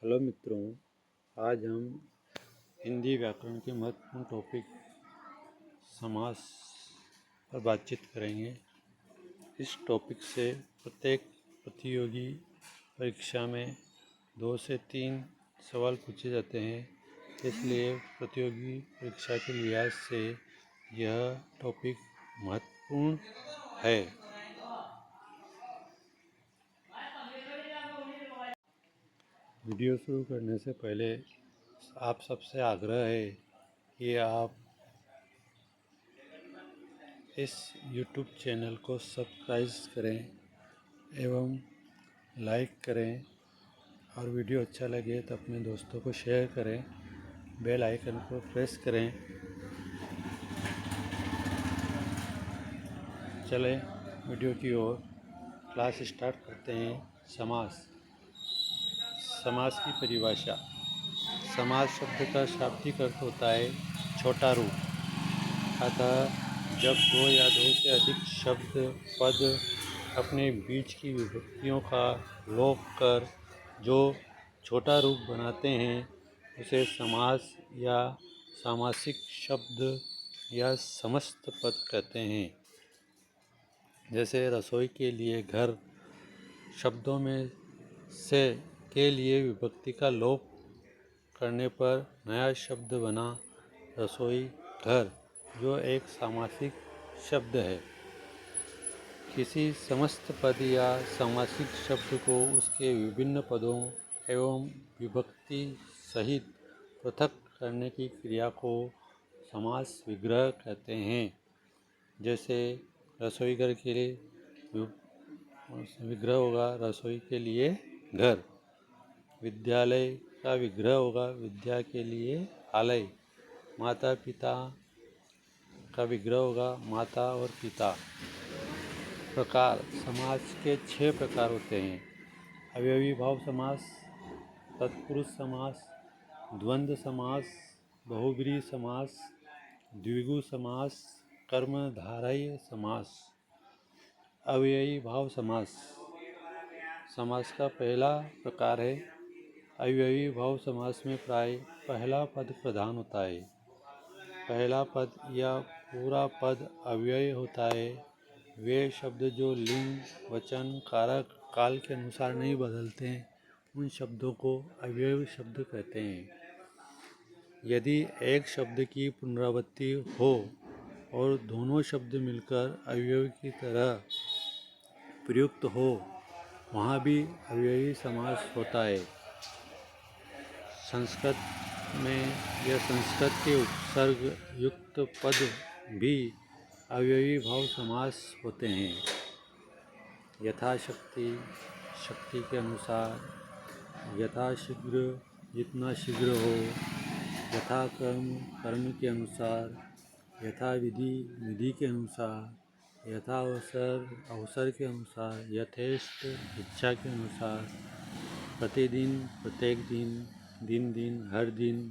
Hello मित्रों, आज हम हिंदी व्याकरण के महत्वपूर्ण टॉपिक समास पर बातचीत करेंगे। इस टॉपिक से प्रत्येक प्रतियोगी परीक्षा में 2 से 3 सवाल पूछे जाते हैं, इसलिए प्रतियोगी परीक्षा के लिहाज से यह टॉपिक महत्वपूर्ण है। वीडियो शुरू करने से पहले आप सबसे आग्रह है कि आप इस YouTube चैनल को सब्सक्राइब करें एवं लाइक करें और वीडियो अच्छा लगे तो अपने दोस्तों को शेयर करें। बेल आइकन को प्रेस करें। चलें वीडियो की ओर। क्लास स्टार्ट करते हैं। समास की परिभाषा। समास शब्द का शाब्दिक अर्थ होता है छोटा रूप। अतः जब 2 या 2 से अधिक शब्द पद अपने बीच की विभक्तियों का लोप कर जो छोटा रूप बनाते हैं उसे समास या सामासिक शब्द या समस्त पद कहते हैं। जैसे रसोई के लिए घर शब्दों में से के लिए विभक्ति का लोप करने पर नया शब्द बना रसोई घर, जो एक सामासिक शब्द है। किसी समस्त पद या सामासिक शब्द को उसके विभिन्न पदों एवं विभक्ति सहित पृथक करने की क्रिया को समास विग्रह कहते हैं। जैसे रसोई घर के लिए विग्रह होगा रसोई के लिए घर। विद्यालय का विग्रह होगा विद्या के लिए आलय। माता पिता का विग्रह होगा माता और पिता। प्रकार। समास के 6 प्रकार होते हैं। अवयवी भाव समास, तत्पुरुष समास, द्वंद्व समास, बहुब्रीहि समास, द्विगु समास, कर्मधारय समास। अवयवी भाव समास समास का पहला प्रकार है। अवयवी भाव समास में प्राय पहला पद प्रधान होता है। पहला पद या पूरा पद अव्यय होता है। वे शब्द जो लिंग, वचन, कारक, काल के अनुसार नहीं बदलते हैं उन शब्दों को अव्ययी शब्द कहते हैं। यदि एक शब्द की पुनरावृत्ति हो और दोनों शब्द मिलकर अव्यय की तरह प्रयुक्त हो, वहाँ भी अव्ययी समास होता है। संस्कृत में या संस्कृत के उपसर्ग युक्त पद भी अव्ययी भाव समास होते हैं। यथाशक्ति, शक्ति के अनुसार, यथाशीघ्र, जितना शीघ्र हो, यथाकर्म, कर्म के अनुसार, यथाविधि, विधि के अनुसार, यथाअवसर, अवसर के अनुसार, यथेष्ट, इच्छा के अनुसार, प्रतिदिन, प्रत्येक दिन, दिन दिन, हर दिन,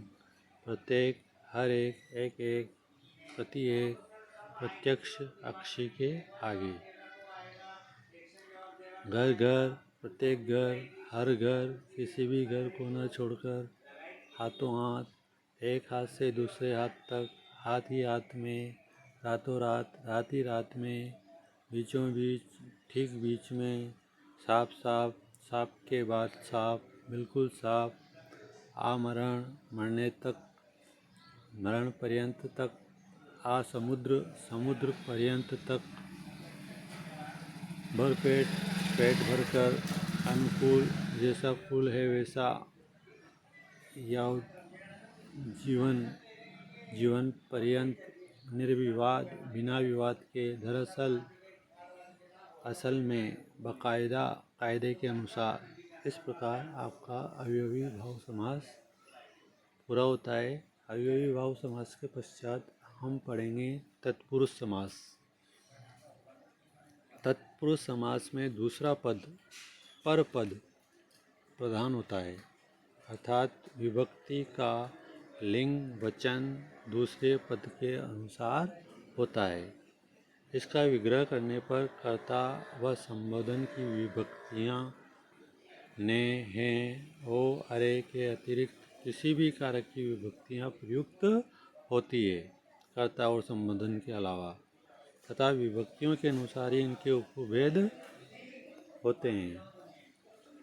प्रत्येक, हर एक, एक एक, प्रति एक, प्रत्यक्ष, अक्षी के आगे। घर घर, प्रत्येक घर, हर घर, किसी भी घर को न छोड़कर, हाथों हाथ, एक हाथ से दूसरे हाथ तक, हाथ ही हाथ में, रातों रात, रात ही रात में, बीचों बीच, ठीक बीच में, साफ साफ, साफ के बाद साफ, बिल्कुल साफ, आमरण, मरने तक, मरण पर्यंत तक, आसमुद्र, समुद्र पर्यंत तक, भरपेट, पेट भरकर, अनुकूल, जैसा कुल है वैसा, या जीवन, जीवन पर्यंत, निर्विवाद, बिना विवाद के, दरअसल, असल में, बाकायदा, कायदे के अनुसार। इस प्रकार आपका अवयवी भाव समास पूरा होता है। अवयवी भाव समास के पश्चात हम पढ़ेंगे तत्पुरुष समास। तत्पुरुष समास में दूसरा पद परपद प्रधान होता है, अर्थात विभक्ति का लिंग, वचन दूसरे पद के अनुसार होता है। इसका विग्रह करने पर कर्ता व संबोधन की विभक्तियाँ ने, हैं, ओ, अरे के अतिरिक्त किसी भी कारक की विभक्तियाँ प्रयुक्त होती है, कर्ता और संबोधन के अलावा, तथा विभक्तियों के अनुसार ही इनके उपभेद होते हैं।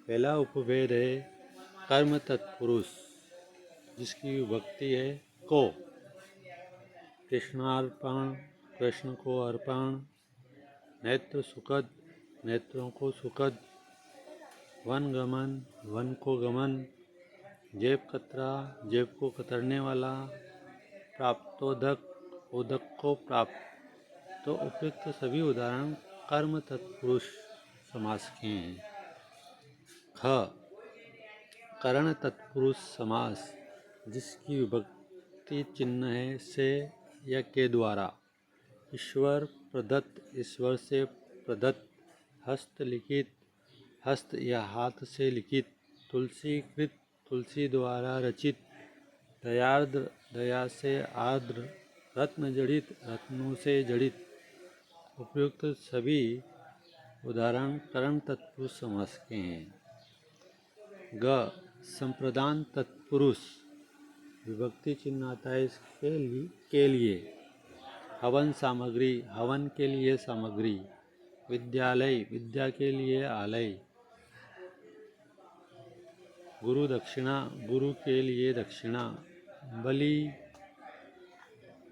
पहला उपभेद है कर्म तत्पुरुष, जिसकी विभक्ति है को। कृष्णार्पण, कृष्ण को अर्पण। नेत्र सुखद, नेत्रों को सुखद। वन गमन, वन को गमन। जेब कतरा, जेब को कतरने वाला। प्राप्तोदक, उदक को प्राप्त। तो उपयुक्त सभी उदाहरण कर्म तत्पुरुष समास के हैं। ख, करण तत्पुरुष समास, जिसकी विभक्ति चिन्ह है से या के द्वारा। ईश्वर प्रदत्त, ईश्वर से प्रदत्त। हस्तलिखित, हस्त या हाथ से लिखित। तुलसीकृत, तुलसी द्वारा रचित। दयार्द्र, दया से आर्द्र। रत्न जड़ित, रत्नों से जड़ित। उपयुक्त सभी उदाहरण करण तत्पुरुष समास के हैं। ग, संप्रदान तत्पुरुष, विभक्ति चिन्ह आता है के लिए। हवन सामग्री, हवन के लिए सामग्री। विद्यालय, विद्या के लिए आलय। गुरु दक्षिणा, गुरु के लिए दक्षिणा। बलि,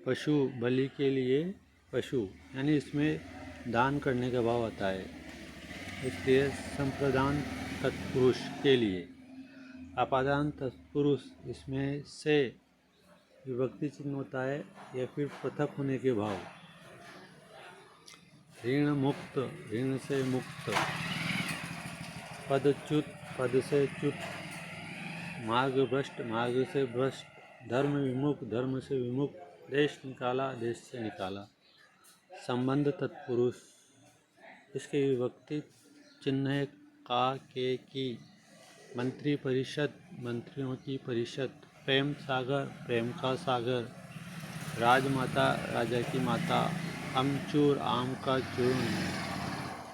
पशु, बलि के लिए पशु, यानी इसमें दान करने का भाव आता है, इसलिए संप्रदान तत्पुरुष के लिए। अपादान तत्पुरुष, इसमें से विभक्ति चिन्ह होता है या फिर पृथक होने के भाव। ऋण मुक्त, ऋण से मुक्त। पदच्युत, पद से च्युत। मार्ग भ्रष्ट, मार्ग से भ्रष्ट। धर्म विमुख, धर्म से विमुख। देश निकाला, देश से निकाला। संबंध तत्पुरुष, इसकी विभक्ति चिन्ह है का, के, की। मंत्री परिषद, मंत्रियों की परिषद। प्रेम सागर, प्रेम का सागर। राजमाता, राजा की माता। अमचूर, आम का चूर्ण।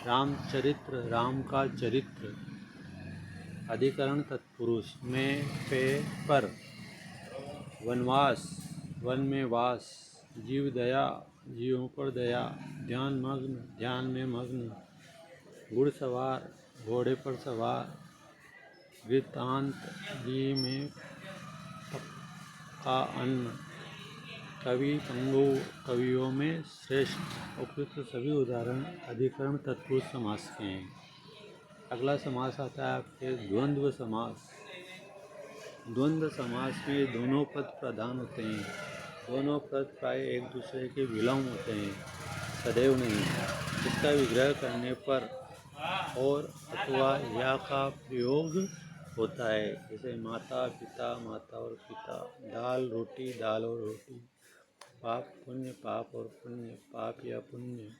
रामचरित्र, राम का चरित्र। अधिकरण तत्पुरुष में, पे, पर। वनवास, वन में वास। जीव दया, जीवों पर दया। ध्यान मग्न, ध्यान में मग्न। घुड़सवार, घोड़े पर सवार। वृत्तांत, घी में पका अन्न। कवि पंगु, कवियों में श्रेष्ठ। उपयुक्त सभी उदाहरण अधिकरण तत्पुरुष समास के हैं। अगला समास आता है आपके द्वंद्व समास। द्वंद्व समास में दोनों पद प्रधान होते हैं। दोनों पद प्राय एक दूसरे के विलोम होते हैं, सदैव नहीं। इसका विग्रह करने पर और अथवा या का प्रयोग होता है, जैसे माता पिता, माता और पिता। दाल रोटी, दाल और रोटी। पाप पुण्य, पाप और पुण्य, पाप या पुण्य।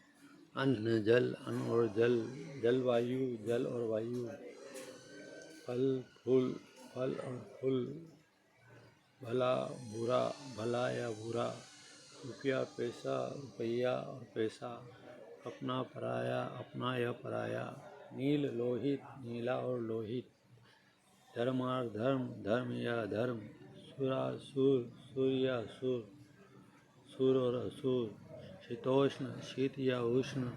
अन्न जल, अन्न और जल। जलवायु, जल और वायु। फल फूल, फल और फूल। भला बुरा, भला या बुरा। रुपया पैसा, रुपया और पैसा। अपना पराया, अपना या पराया। नील लोहित, नीला और लोहित। धर्माधर्म, धर्म या अधर्म। सुरासुर, सुर या असुर। सुर और असुर। शीतोष्ण, शीत या उष्ण।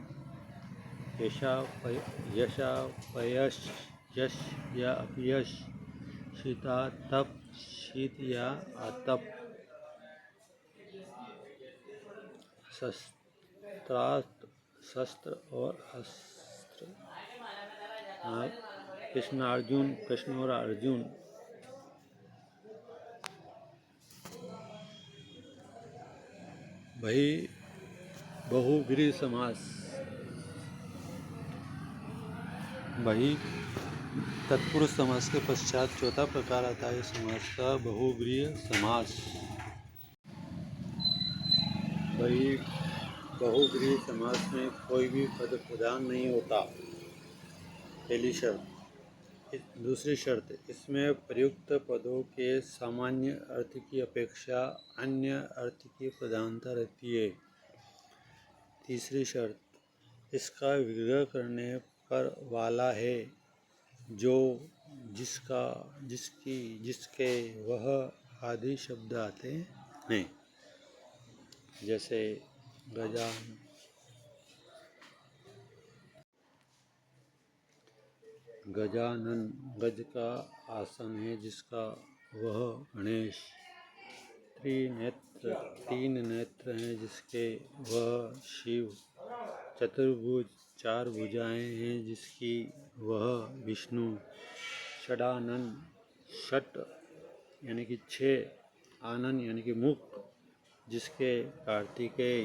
यशापयश, यश या अपयश। शीतातप, शीत या आतप। शस्त्रास्त्र, शस्त्र और अस्त्र। कृष्ण अर्जुन, कृष्ण और अर्जुन। भाई बहुव्रीहि समास। भाई तत्पुरुष समास के पश्चात चौथा प्रकार आता है समास का बहुव्रीहि समास। भाई बहुव्रीहि समास में कोई भी पद प्रधान नहीं होता, पहली शर्त। दूसरी शर्त, इसमें प्रयुक्त पदों के सामान्य अर्थ की अपेक्षा अन्य अर्थ की प्रधानता रहती है। तीसरी शर्त, इसका विग्रह करने पर वाला है, जो, जिसका जिसकी जिसके वह आदि शब्द आते हैं। जैसे गजानन, गज का आसन है जिसका वह गणेश। त्रिनेत्र, तीन नेत्र हैं जिसके वह शिव। चतुर्भुज, चार भुजाएं हैं जिसकी वह विष्णु। षडानन, षट यानी कि 6, आनन यानी कि मुख जिसके कार्तिकेय।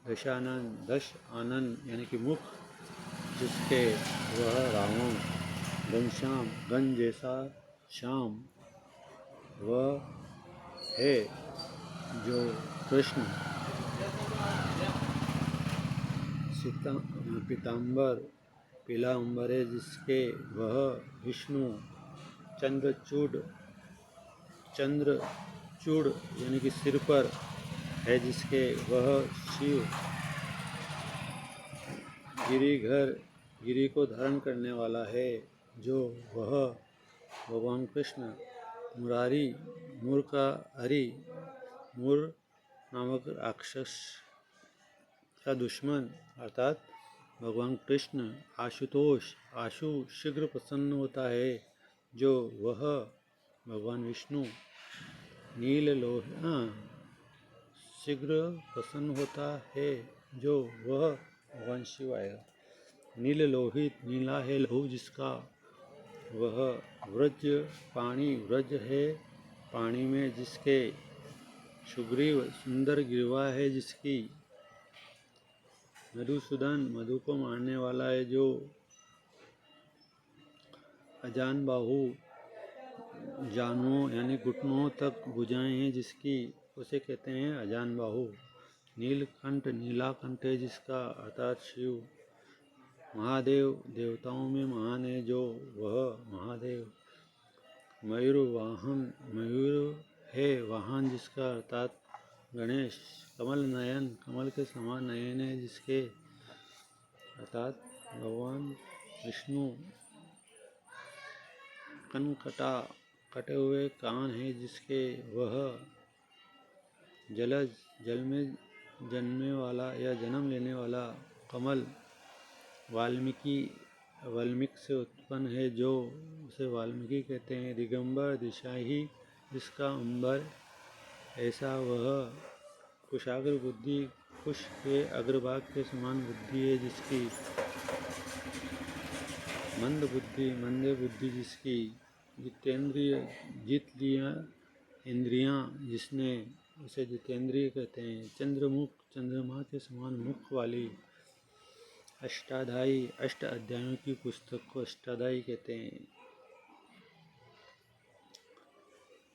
दशानन, 10 आनन यानी कि मुख जिसके वह रावण। घनश्याम, घन जैसा श्याम वह है जो कृष्ण। पीतांबर, पीला अंबर है जिसके वह विष्णु। चंद्रचूड़, चंद्रचूड़ यानी कि सिर पर है जिसके वह शिव। गिरिधर, गिरि को धारण करने वाला है जो वह भगवान कृष्ण। मुरारी, मुर का हरि, मुर नामक राक्षस का दुश्मन अर्थात भगवान कृष्ण। आशुतोष, आशु शीघ्र प्रसन्न होता है जो वह भगवान विष्णु। नीललोह, शीघ्र प्रसन्न होता है जो वह भगवान शिव आएगा। नील लोहित, नीला है लहू जिसका वह व्रज पाणी, व्रज है पाणी में जिसके। सुग्रीव, सुंदर गिरवा है जिसकी। मधुसूदन, मधु को मारने वाला है जो। अजान बाहु, जानों यानी घुटनों तक भुजाएं हैं जिसकी, उसे कहते हैं अजान बाहु। नीलकंठ, नीला कंठ है जिसका अर्थात शिव। महादेव, देवताओं में महान है जो वह महादेव। मयूर वाहन, मयूर है वाहन जिसका अर्थात गणेश। कमल नयन, कमल के समान नयन है जिसके अर्थात भगवान विष्णु। कनकटा, कटे हुए कान है जिसके वह जलज, जल में जन्मने वाला या जन्म लेने वाला कमल। वाल्मीकि, वाल्मीकि से उत्पन्न है जो उसे वाल्मीकि कहते हैं। दिगंबर, दिशाही जिसका अंबर, ऐसा वह। कुशाग्र बुद्धि, कुश के अग्रभाग के समान बुद्धि है जिसकी। मंद बुद्धि, मंदे बुद्धि जिसकी। जितेंद्रिय, जीत लिया इंद्रियां जिसने, उसे जितेंद्रिय कहते हैं। चंद्रमुख, चंद्रमा के समान मुख वाली। अष्टाध्यायी, 8 अध्यायों की पुस्तक को अष्टाध्यायी कहते हैं।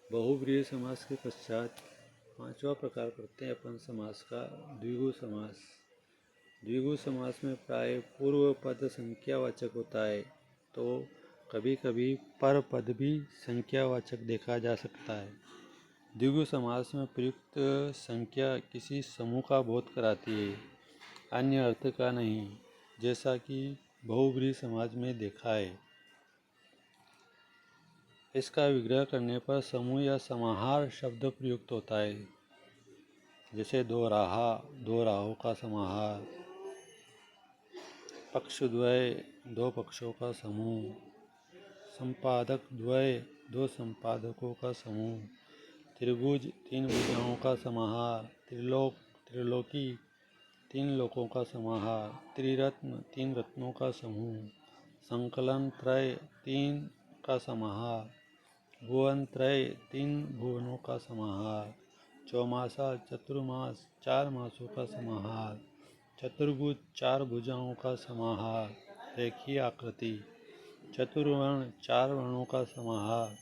बहुब्रीहि समास के पश्चात 5वां प्रकार करते हैं अपन समास का, द्विगु समास। द्विगु समास में प्राय पूर्व पद संख्यावाचक होता है, तो कभी कभी पर पद भी संख्यावाचक देखा जा सकता है। द्विगु समास में प्रयुक्त संख्या किसी समूह का बोध कराती है, अन्य अर्थ का नहीं, जैसा कि बहुब्रीहि समाज में देखा है। इसका विग्रह करने पर समूह या समाहार शब्द प्रयुक्त होता है, जैसे दो राहा, दो राहों का समाहार। पक्षद्वय, दो पक्षों का समूह। संपादक द्वय, दो संपादकों का समूह। त्रिभुज, 3 भुजाओं का समाहार। त्रिलोक, त्रिलोकी, 3 लोकों का समाहार। त्रिरत्न, 3 रत्नों का समूह। संकलन त्रय, 3 का समाहार। भुवन त्रय, 3 भुवनों का समाहार। चौमासा, चतुर्मास, 4 मासों का समाहार। चतुर्भुज, 4 भुजाओं का समाहार। रेखीय आकृति। चतुर्वर्ण, 4 वर्णों का समाहार।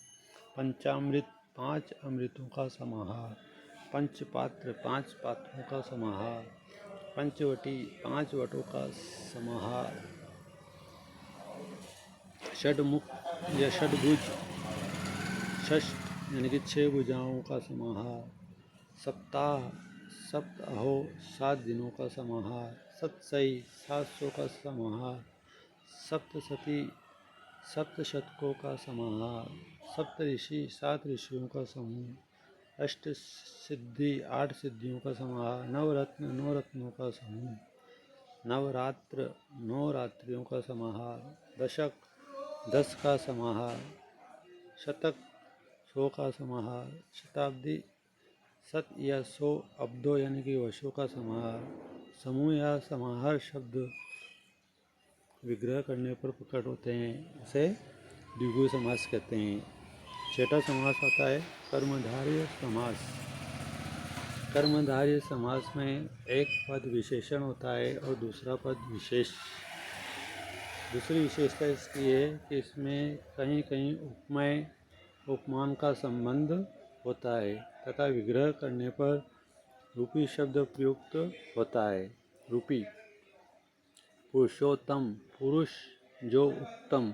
पंचामृत, 5 अमृतों का समाहार। पंचपात्र, 5 पात्रों का समाहार। पंचवटी, 5 वटों का समाहार। षडमुख या षडभुज, षष्ठ यानी कि 6 भुजाओं का समाहार। सप्ताह, सप्ताहो, 7 दिनों का समाहार। सतसई, 700 का समाहार। सप्तशती, सप्त शतकों का समाहार, सप्त ऋषि 7 ऋषियों का समूह, अष्ट सिद्धि 8 सिद्धियों का समाहार, नवरत्न 9 रत्नों का समूह, नवरात्र 9 रात्रियों का समाहार, दशक 10 का समाहार, शतक 100 का समाहार, शताब्दी 100 या 100 अब्दों यानी कि वर्षों का समाहार। समूह या समाहार शब्द विग्रह करने पर प्रकट होते हैं, इसे द्विगु समास कहते हैं। छठा समास आता है कर्मधारय समास। कर्मधारय समास में एक पद विशेषण होता है और दूसरा पद विशेष। दूसरी विशेषता इसकी है कि इसमें कहीं कहीं उपमेय उपमान का संबंध होता है तथा विग्रह करने पर रूपी शब्द प्रयुक्त होता है। रूपी पुरुषोत्तम, पुरुष जो उत्तम,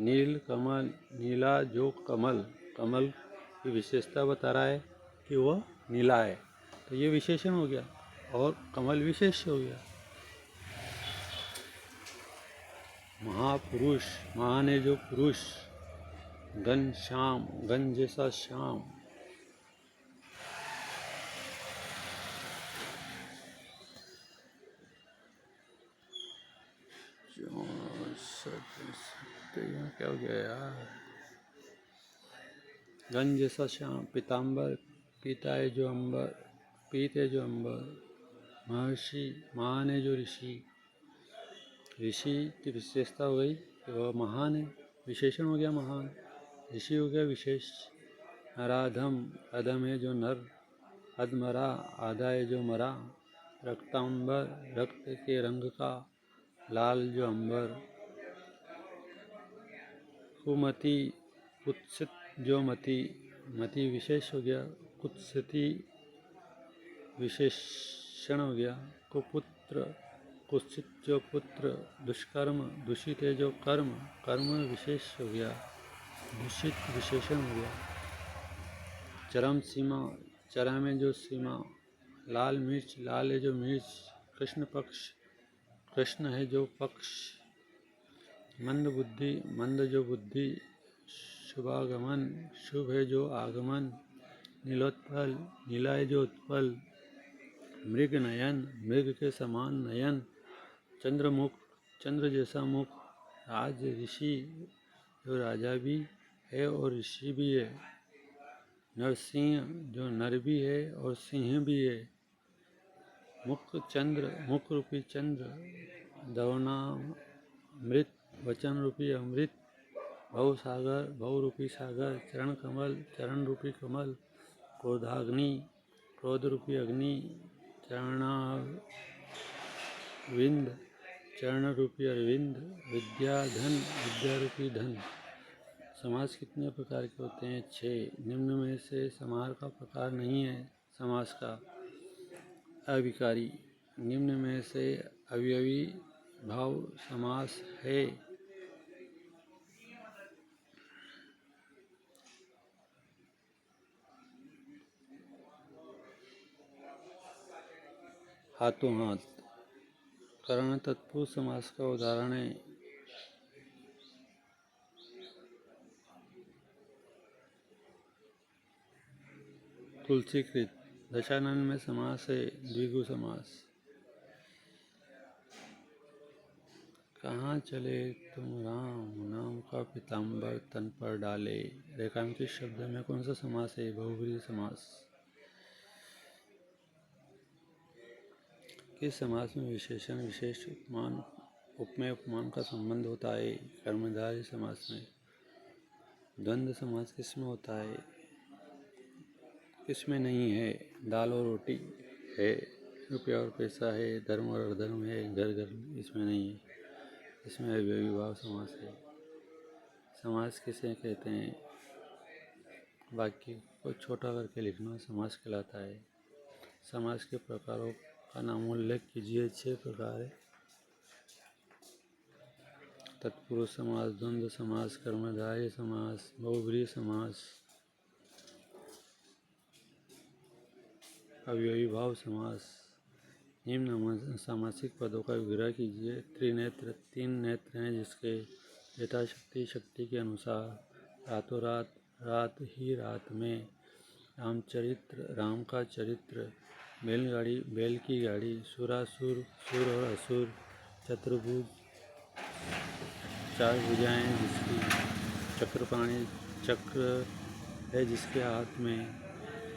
नील कमल, नीला जो कमल, कमल की विशेषता बता रहा है कि वह नीला है, तो ये विशेषण हो गया और कमल विशेष हो गया। महापुरुष, महान है जो पुरुष, घन श्याम, घन जैसा श्याम, क्या हो गया यार, घन जैसा श्याम, पीताम्बर, पीता है जो अंबर, पीत है जो अंबर, महर्षि, महान है जो ऋषि, ऋषि की विशेषता हो गई कि वह महान है, विशेषण हो गया महान, ऋषि हो गया विशेष। नराधम, अधम है जो नर, अधमरा, आधा है जो मरा, रक्तांबर, रक्त के रंग का, लाल जो अंबर, कुमति, कुत्सित जो मति, मति विशेष हो गया, कुत्सिति विशेषण हो गया, कुपुत्र, कुत्सित जो पुत्र, दुष्कर्म, दूषित है जो कर्म, कर्म विशेष हो गया, दूषित विशेषण हो गया। चरम सीमा, चरम है जो सीमा, लाल मिर्च, लाल है जो मिर्च, कृष्ण पक्ष, कृष्ण है जो पक्ष, मंद बुद्धि, मंद जो बुद्धि, शुभागमन, शुभ है जो आगमन, नीलोत्पल, नीला है जो उत्पल, मृग नयन, मृग के समान नयन, चंद्रमुख, चंद्र जैसा मुख, राज ऋषि जो राजा भी है और ऋषि भी है, नरसिंह जो नर भी है और सिंह भी है, मुख चंद्र, मुख रूपी चंद्र, दवनामृत, वचन रूपी अमृत, भव सागर, भव रूपी सागर, चरण कमल, चरण रूपी कमल, क्रोधाग्नि, क्रोध रूपी अग्नि, चरणाविंद, चरण रूपी अरविंद, विद्याधन, विद्या रूपी धन। समास कितने प्रकार के होते हैं? 6। निम्न में से समाहार का प्रकार नहीं है समास का। अविकारी, निम्न में से अवयवी भाव समास है। हाथों हाथ, करण तत्पुरुष समास का उदाहरण है। तुलसीकृत, दशानन में समास है द्विगु समास। कहाँ चले तुम राम, नाम का पीताम्बर तन पर डाले। रेखांकित शब्द में कौन सा समास है? बहुब्रीहि समास। किस समास में विशेषण विशेष उपमान उपमेय उपमान का संबंध होता है? कर्मधारय समास में। द्वंद्व समास किसमें होता है? किसमें नहीं है? दाल और रोटी है, रुपया और पैसा है, धर्म और अधर्म है, घर घर इसमें नहीं है। इसमें अव्ययी भाव समास है। समास किसे कहते हैं? वाक्य को छोटा करके लिखना समास कहलाता है। समास के प्रकारों का नाम उल्लेख कीजिए। 6 प्रकार है। तत्पुरुष समास, द्वंद्व समास, कर्मधारय समास, बहुब्रीहि समास, अव्ययी भाव समास। निम्न सामासिक पदों का विग्रह कीजिए। त्रिनेत्र, 3 नेत्र हैं जिसके यथाशक्ति शक्ति के अनुसार। रातों रात, रात ही रात में। रामचरित्र, राम का चरित्र। बैलगाड़ी, बैल की गाड़ी। सुरासुर, सुर और असुर। चतुर्भुज, 4 भुजाएं जिसकी। चक्रपाणी, चक्र है जिसके हाथ में।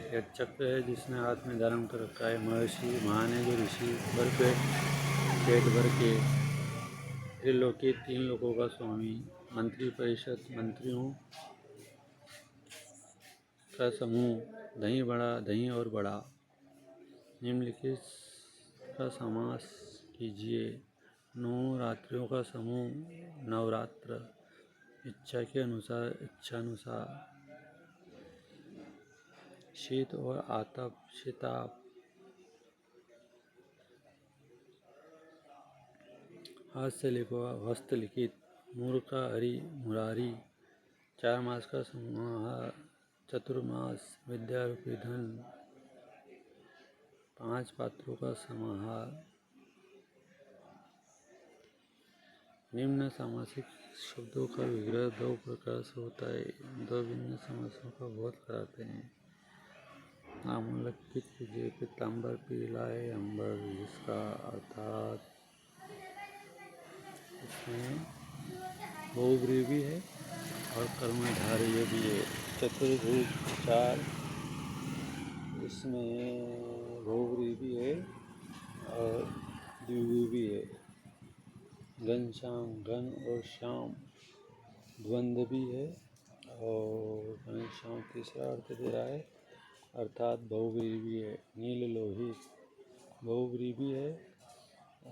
यह चक्र है जिसने हाथ में धारण कर रखा है। महर्षि, महान है जो ऋषि। भर पेट भर के। त्रिलोकी, 3 लोकों का स्वामी। मंत्री परिषद, मंत्रियों का समूह। दही बड़ा, दही और बड़ा। निम्नलिखित का समास कीजिए। 9 रात्रियों का समूह, नवरात्र। इच्छा के अनुसार, इच्छानुसार। शीत और आतप, शीताप। हाथ से लिखा, हस्तलिखित। मूर्खा, हरि, मुरारी। 4 मास का समाहार, चतुर्मास। विद्या रूपी धन। 5 पात्रों का समाहार। निम्न सामासिक शब्दों का विग्रह 2 प्रकार से होता है। 2 भिन्न समासों का बोध कराते हैं। नामोल्लेखित कीजिए। पीताम्बर, पीला है अंबर, जिसका अर्थात इसमें बहुव्रीहि भी है और कर्मधारय भी है। चतुर्भुज, 4, इसमें बहुव्रीहि भी है और द्विगु भी है। घनश्याम, घन और श्याम, द्वंद्व भी है और घनश्याम तीसरा अर्थ दे रहा है अर्थात बहुव्रीहि भी है। नील लोहित, बहुव्रीहि भी है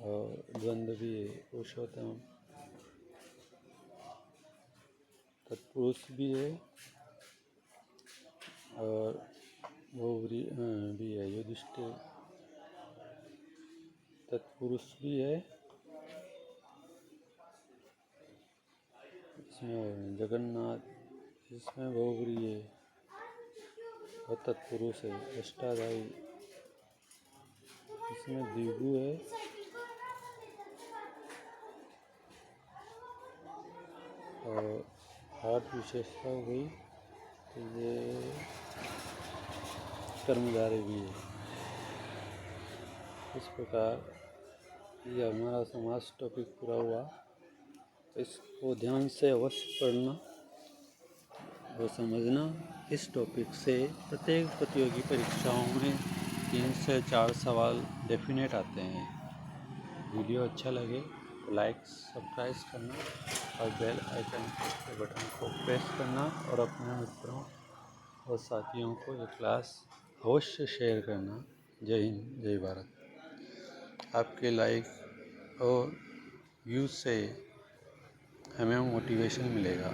और द्वंद्व भी है। पुरुषोत्तम, तत्पुरुष भी है और बहुव्रीहि भी है। युधिष्ठिर, तत्पुरुष भी है। इसमें जगन्नाथ, इसमें बहुव्रीहि है और तत्पुरुष है। अष्टाध्यायी, इसमें द्विगु है और 8 विशेषता हो गई तो ये कर्मधारय भी है। इस प्रकार ये हमारा समास टॉपिक पूरा हुआ। इसको ध्यान से अवश्य पढ़ना और समझना। इस टॉपिक से प्रत्येक प्रतियोगी परीक्षाओं में 3 से 4 सवाल डेफिनेट आते हैं। वीडियो अच्छा लगे तो लाइक, सब्सक्राइब करना और बेल आइकन के बटन को प्रेस करना और अपने मित्रों और साथियों को ये क्लास अवश्य शेयर करना। जय हिंद, जय भारत। आपके लाइक और व्यूज़ से हमें मोटिवेशन मिलेगा।